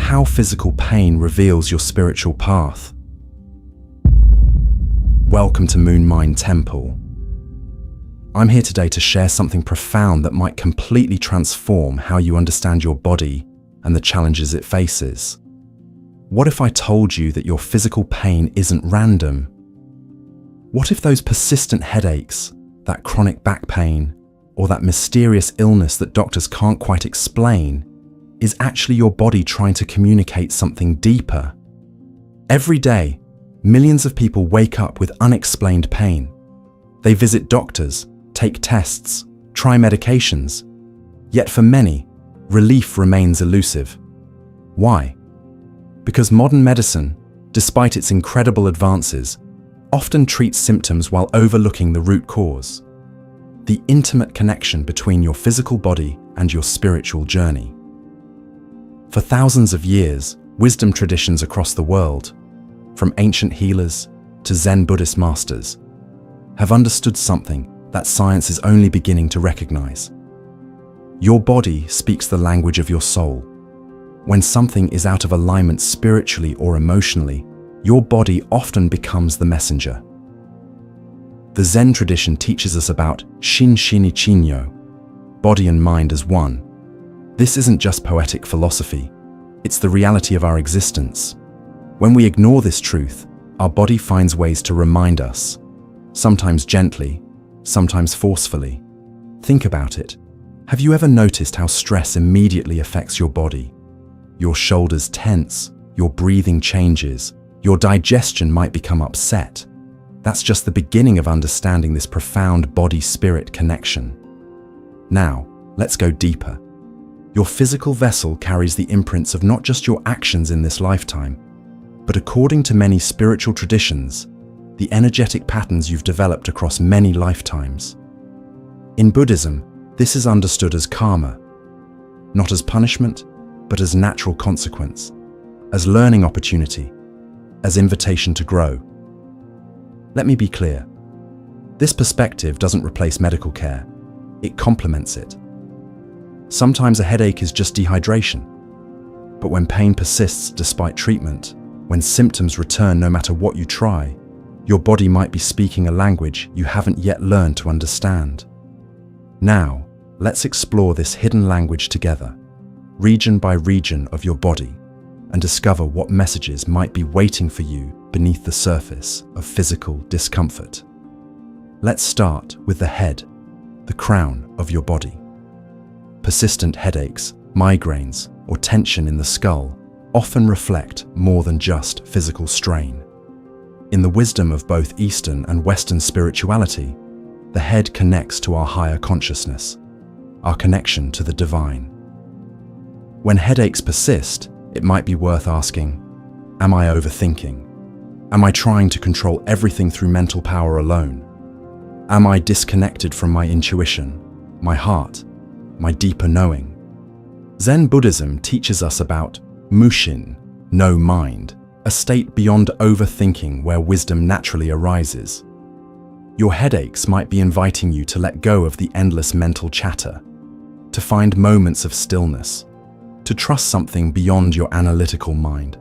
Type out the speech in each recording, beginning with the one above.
how physical pain reveals your spiritual path. Welcome to Moon Mind Temple. I'm here today to share something profound that might completely transform how you understand your body and the challenges it faces. What if I told you that your physical pain isn't random? What if those persistent headaches, that chronic back pain, or that mysterious illness that doctors can't quite explain is actually your body trying to communicate something deeper? Every day, millions of people wake up with unexplained pain. They visit doctors, take tests, try medications. Yet for many, relief remains elusive. Why? Because modern medicine, despite its incredible advances, often treats symptoms while overlooking the root cause, the intimate connection between your physical body and your spiritual journey. For thousands of years, wisdom traditions across the world, from ancient healers to Zen Buddhist masters, have understood something that science is only beginning to recognize. Your body speaks the language of your soul. When something is out of alignment spiritually or emotionally, your body often becomes the messenger. The Zen tradition teaches us about Shin Shin Ichi-nyo, body and mind as one. This isn't just poetic philosophy, it's the reality of our existence. When we ignore this truth, our body finds ways to remind us, sometimes gently, sometimes forcefully. Think about it. Have you ever noticed how stress immediately affects your body? Your shoulders tense, your breathing changes, your digestion might become upset. That's just the beginning of understanding this profound body-spirit connection. Now, let's go deeper. Your physical vessel carries the imprints of not just your actions in this lifetime, but according to many spiritual traditions, the energetic patterns you've developed across many lifetimes. In Buddhism, this is understood as karma, not as punishment, but as natural consequence, as learning opportunity, as invitation to grow. Let me be clear. This perspective doesn't replace medical care, it complements it. Sometimes a headache is just dehydration, but when pain persists despite treatment, when symptoms return no matter what you try, your body might be speaking a language you haven't yet learned to understand. Now, let's explore this hidden language together, region by region of your body, and discover what messages might be waiting for you beneath the surface of physical discomfort. Let's start with the head, the crown of your body. Persistent headaches, migraines, or tension in the skull often reflect more than just physical strain. In the wisdom of both Eastern and Western spirituality, the head connects to our higher consciousness, our connection to the divine. When headaches persist, it might be worth asking, am I overthinking? Am I trying to control everything through mental power alone? Am I disconnected from my intuition, my heart, my deeper knowing? Zen Buddhism teaches us about Mushin, no mind, a state beyond overthinking where wisdom naturally arises. Your headaches might be inviting you to let go of the endless mental chatter, to find moments of stillness, to trust something beyond your analytical mind.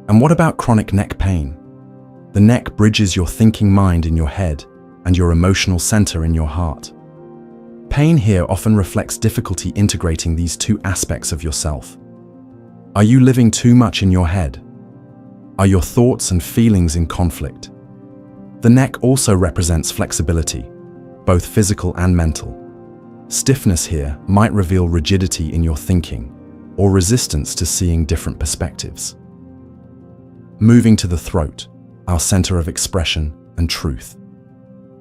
And what about chronic neck pain? The neck bridges your thinking mind in your head and your emotional center in your heart. Pain here often reflects difficulty integrating these two aspects of yourself. Are you living too much in your head? Are your thoughts and feelings in conflict? The neck also represents flexibility, both physical and mental. Stiffness here might reveal rigidity in your thinking or resistance to seeing different perspectives. Moving to the throat, our center of expression and truth.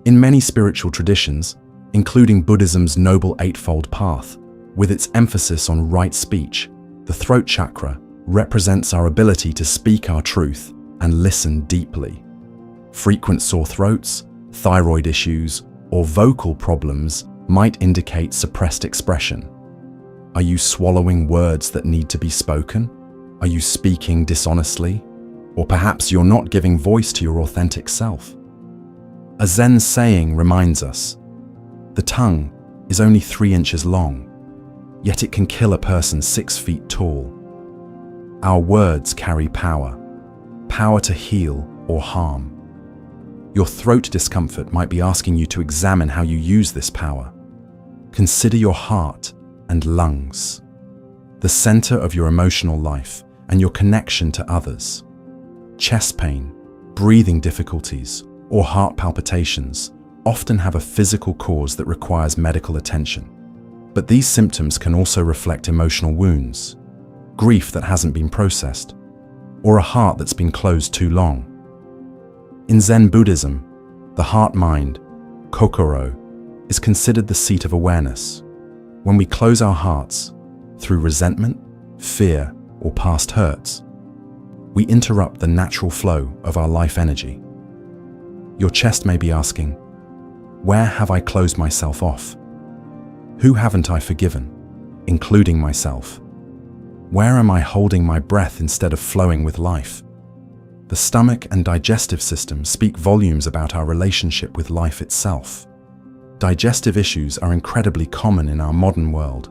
In many spiritual traditions, including Buddhism's Noble Eightfold Path, with its emphasis on right speech, the throat chakra represents our ability to speak our truth and listen deeply. Frequent sore throats, thyroid issues, or vocal problems might indicate suppressed expression. Are you swallowing words that need to be spoken? Are you speaking dishonestly? Or perhaps you're not giving voice to your authentic self. A Zen saying reminds us, the tongue is only 3 inches long, yet it can kill a person 6 feet tall. Our words carry power, power to heal or harm. Your throat discomfort might be asking you to examine how you use this power. Consider your heart and lungs, the center of your emotional life and your connection to others. Chest pain, breathing difficulties, or heart palpitations often have a physical cause that requires medical attention. But these symptoms can also reflect emotional wounds, grief that hasn't been processed, or a heart that's been closed too long. In Zen Buddhism, the heart-mind, kokoro, is considered the seat of awareness. When we close our hearts through resentment, fear, or past hurts, we interrupt the natural flow of our life energy. Your chest may be asking, where have I closed myself off? Who haven't I forgiven, including myself? Where am I holding my breath instead of flowing with life? The stomach and digestive system speak volumes about our relationship with life itself. Digestive issues are incredibly common in our modern world,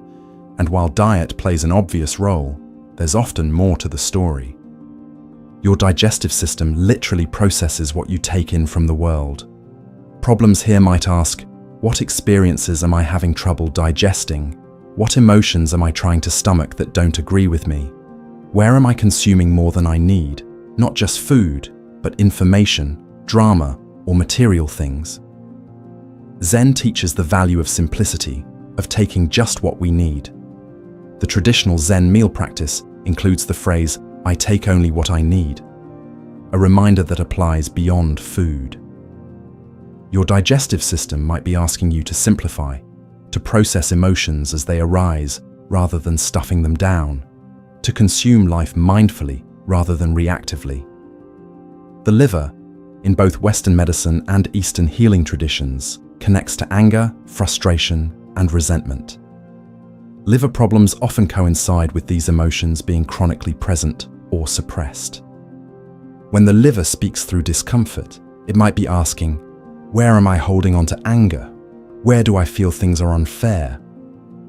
and while diet plays an obvious role, there's often more to the story. Your digestive system literally processes what you take in from the world. Problems here might ask, what experiences am I having trouble digesting? What emotions am I trying to stomach that don't agree with me? Where am I consuming more than I need? Not just food, but information, drama, or material things. Zen teaches the value of simplicity, of taking just what we need. The traditional Zen meal practice includes the phrase, I take only what I need, a reminder that applies beyond food. Your digestive system might be asking you to simplify, to process emotions as they arise rather than stuffing them down, to consume life mindfully rather than reactively. The liver, in both Western medicine and Eastern healing traditions, connects to anger, frustration, and resentment. Liver problems often coincide with these emotions being chronically present or suppressed. When the liver speaks through discomfort, it might be asking, where am I holding on to anger? Where do I feel things are unfair?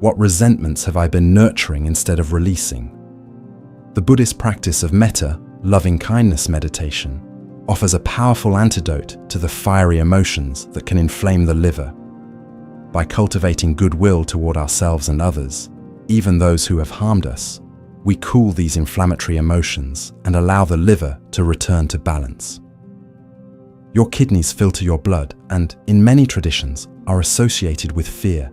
What resentments have I been nurturing instead of releasing? The Buddhist practice of metta, loving-kindness meditation, offers a powerful antidote to the fiery emotions that can inflame the liver. By cultivating goodwill toward ourselves and others, even those who have harmed us, we cool these inflammatory emotions and allow the liver to return to balance. Your kidneys filter your blood and, in many traditions, are associated with fear,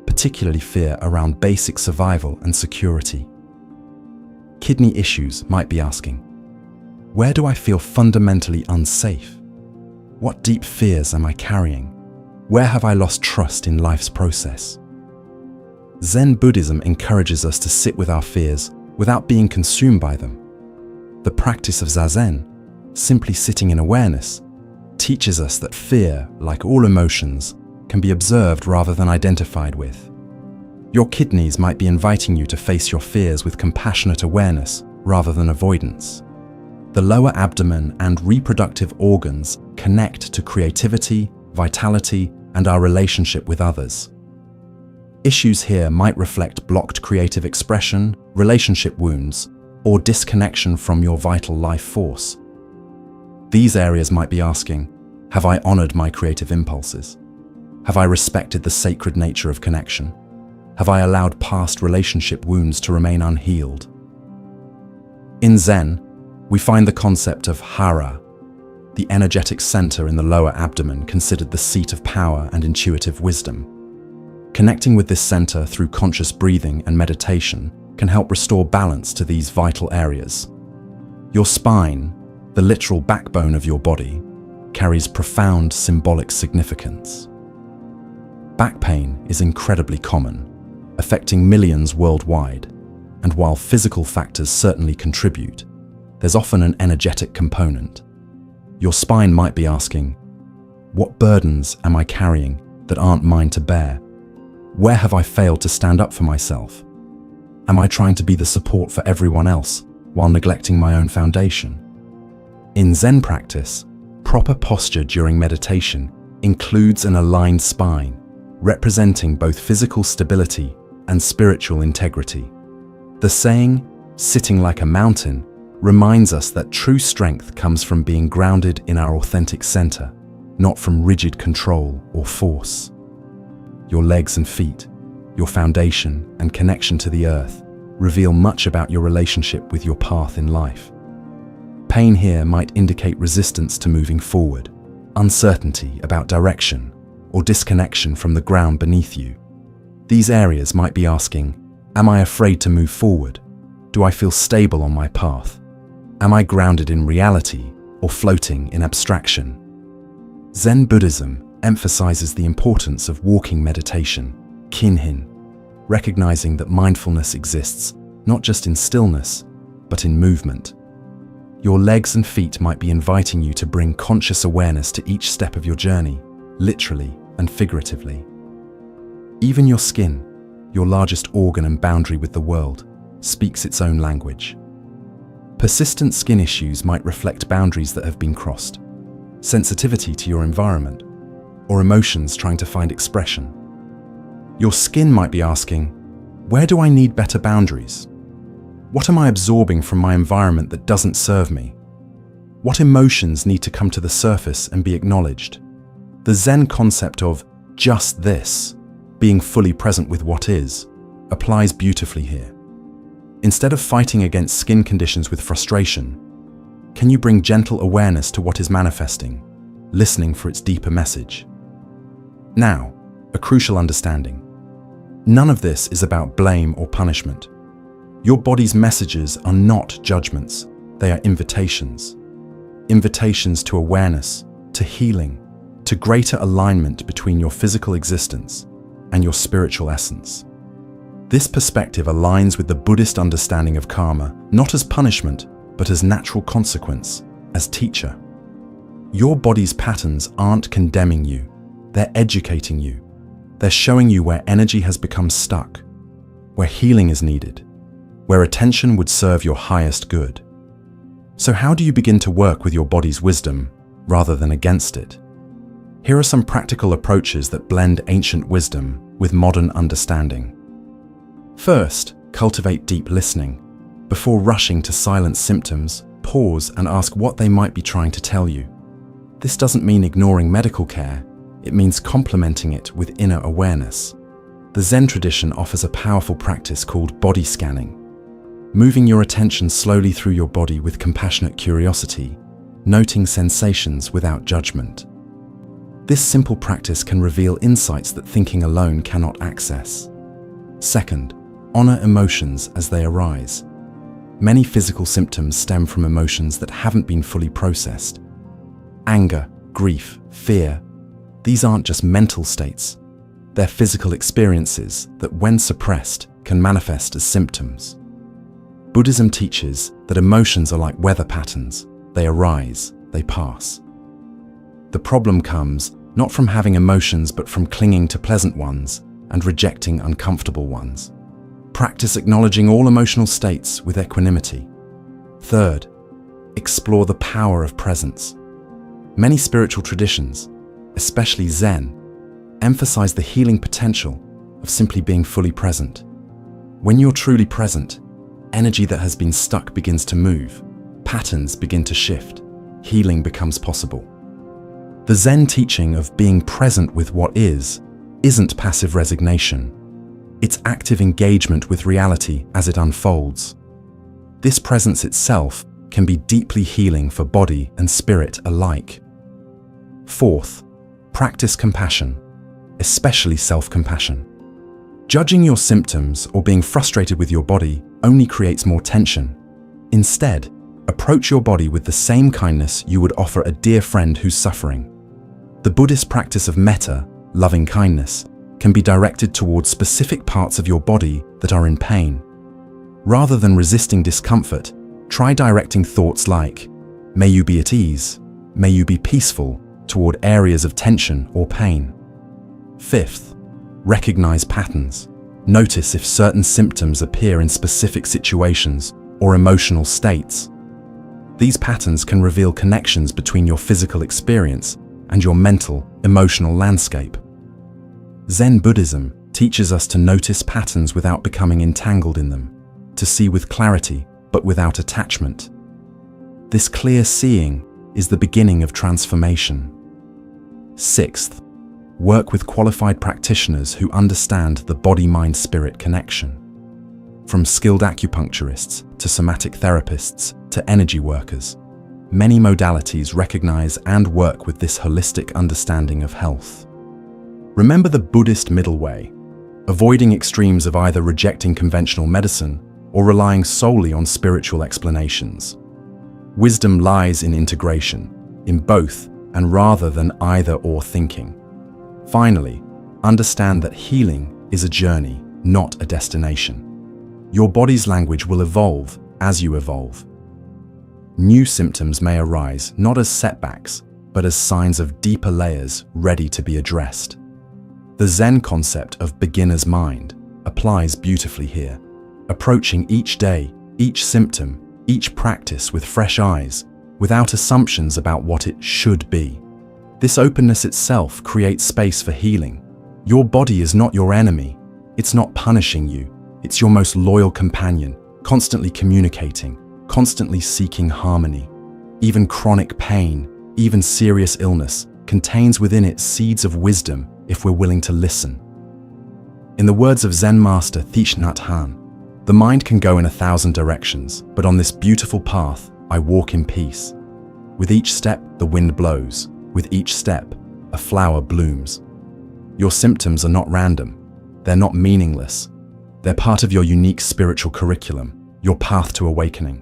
particularly fear around basic survival and security. Kidney issues might be asking, where do I feel fundamentally unsafe? What deep fears am I carrying? Where have I lost trust in life's process? Zen Buddhism encourages us to sit with our fears without being consumed by them. The practice of Zazen, simply sitting in awareness, teaches us that fear, like all emotions, can be observed rather than identified with. Your kidneys might be inviting you to face your fears with compassionate awareness rather than avoidance. The lower abdomen and reproductive organs connect to creativity, vitality, and our relationship with others. Issues here might reflect blocked creative expression, relationship wounds, or disconnection from your vital life force. These areas might be asking, have I honored my creative impulses? Have I respected the sacred nature of connection? Have I allowed past relationship wounds to remain unhealed? In Zen, we find the concept of hara, the energetic center in the lower abdomen considered the seat of power and intuitive wisdom. Connecting with this center through conscious breathing and meditation can help restore balance to these vital areas. Your spine, the literal backbone of your body, carries profound symbolic significance. Back pain is incredibly common, affecting millions worldwide, and while physical factors certainly contribute, there's often an energetic component. Your spine might be asking, what burdens am I carrying that aren't mine to bear? Where have I failed to stand up for myself? Am I trying to be the support for everyone else while neglecting my own foundation? In Zen practice, proper posture during meditation includes an aligned spine, representing both physical stability and spiritual integrity. The saying, sitting like a mountain, reminds us that true strength comes from being grounded in our authentic center, not from rigid control or force. Your legs and feet, your foundation and connection to the earth, reveal much about your relationship with your path in life. Pain here might indicate resistance to moving forward, uncertainty about direction, or disconnection from the ground beneath you. These areas might be asking, am I afraid to move forward? Do I feel stable on my path? Am I grounded in reality or floating in abstraction? Zen Buddhism emphasizes the importance of walking meditation, kinhin, recognizing that mindfulness exists not just in stillness, but in movement. Your legs and feet might be inviting you to bring conscious awareness to each step of your journey, literally and figuratively. Even your skin, your largest organ and boundary with the world, speaks its own language. Persistent skin issues might reflect boundaries that have been crossed, sensitivity to your environment, or emotions trying to find expression. Your skin might be asking, where do I need better boundaries? What am I absorbing from my environment that doesn't serve me? What emotions need to come to the surface and be acknowledged? The Zen concept of just this, being fully present with what is, applies beautifully here. Instead of fighting against skin conditions with frustration, can you bring gentle awareness to what is manifesting, listening for its deeper message? Now, a crucial understanding. None of this is about blame or punishment. Your body's messages are not judgments, they are invitations. Invitations to awareness, to healing, to greater alignment between your physical existence and your spiritual essence. This perspective aligns with the Buddhist understanding of karma, not as punishment, but as natural consequence, as teacher. Your body's patterns aren't condemning you, they're educating you. They're showing you where energy has become stuck, where healing is needed, where attention would serve your highest good. So how do you begin to work with your body's wisdom rather than against it? Here are some practical approaches that blend ancient wisdom with modern understanding. First, cultivate deep listening. Before rushing to silence symptoms, pause and ask what they might be trying to tell you. This doesn't mean ignoring medical care, it means complementing it with inner awareness. The Zen tradition offers a powerful practice called body scanning, moving your attention slowly through your body with compassionate curiosity, noting sensations without judgment. This simple practice can reveal insights that thinking alone cannot access. Second, honor emotions as they arise. Many physical symptoms stem from emotions that haven't been fully processed. Anger, grief, fear, these aren't just mental states. They're physical experiences that, when suppressed, can manifest as symptoms. Buddhism teaches that emotions are like weather patterns. They arise, they pass. The problem comes not from having emotions but from clinging to pleasant ones and rejecting uncomfortable ones. Practice acknowledging all emotional states with equanimity. Third, explore the power of presence. Many spiritual traditions, especially Zen, emphasize the healing potential of simply being fully present. When you're truly present, energy that has been stuck begins to move, patterns begin to shift, healing becomes possible. The Zen teaching of being present with what is isn't passive resignation. It's active engagement with reality as it unfolds. This presence itself can be deeply healing for body and spirit alike. Fourth, practice compassion, especially self-compassion. Judging your symptoms or being frustrated with your body only creates more tension. Instead, approach your body with the same kindness you would offer a dear friend who's suffering. The Buddhist practice of metta, loving kindness, can be directed towards specific parts of your body that are in pain. Rather than resisting discomfort, try directing thoughts like, may you be at ease, may you be peaceful, toward areas of tension or pain. Fifth, recognize patterns. Notice if certain symptoms appear in specific situations or emotional states. These patterns can reveal connections between your physical experience and your mental, emotional landscape. Zen Buddhism teaches us to notice patterns without becoming entangled in them, to see with clarity but without attachment. This clear seeing is the beginning of transformation. Sixth, work with qualified practitioners who understand the body-mind-spirit connection. From skilled acupuncturists to somatic therapists to energy workers, many modalities recognize and work with this holistic understanding of health. Remember the Buddhist middle way, avoiding extremes of either rejecting conventional medicine or relying solely on spiritual explanations. Wisdom lies in integration, in both and rather than either-or thinking. Finally, understand that healing is a journey, not a destination. Your body's language will evolve as you evolve. New symptoms may arise not as setbacks, but as signs of deeper layers ready to be addressed. The Zen concept of beginner's mind applies beautifully here, approaching each day, each symptom, each practice with fresh eyes, without assumptions about what it should be. This openness itself creates space for healing. Your body is not your enemy. It's not punishing you. It's your most loyal companion, constantly communicating, constantly seeking harmony. Even chronic pain, even serious illness, contains within it seeds of wisdom if we're willing to listen. In the words of Zen master Thich Nhat Hanh, the mind can go in 1,000 directions, but on this beautiful path, I walk in peace. With each step, the wind blows. With each step, a flower blooms. Your symptoms are not random. They're not meaningless. They're part of your unique spiritual curriculum, your path to awakening.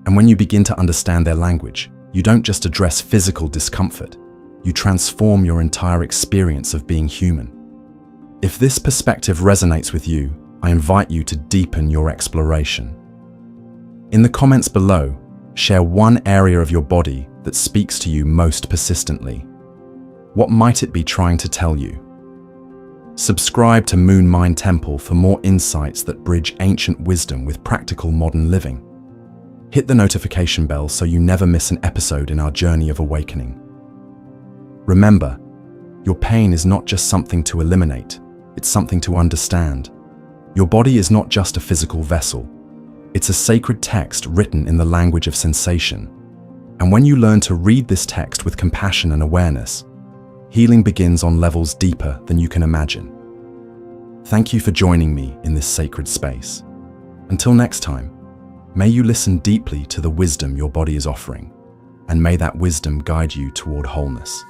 And when you begin to understand their language, you don't just address physical discomfort, you transform your entire experience of being human. If this perspective resonates with you, I invite you to deepen your exploration. In the comments below, share one area of your body that speaks to you most persistently. What might it be trying to tell you? Subscribe to Moon Mind Temple for more insights that bridge ancient wisdom with practical modern living. Hit the notification bell so you never miss an episode in our journey of awakening. Remember, your pain is not just something to eliminate, it's something to understand. Your body is not just a physical vessel. It's a sacred text written in the language of sensation. And when you learn to read this text with compassion and awareness, healing begins on levels deeper than you can imagine. Thank you for joining me in this sacred space. Until next time, may you listen deeply to the wisdom your body is offering, and may that wisdom guide you toward wholeness.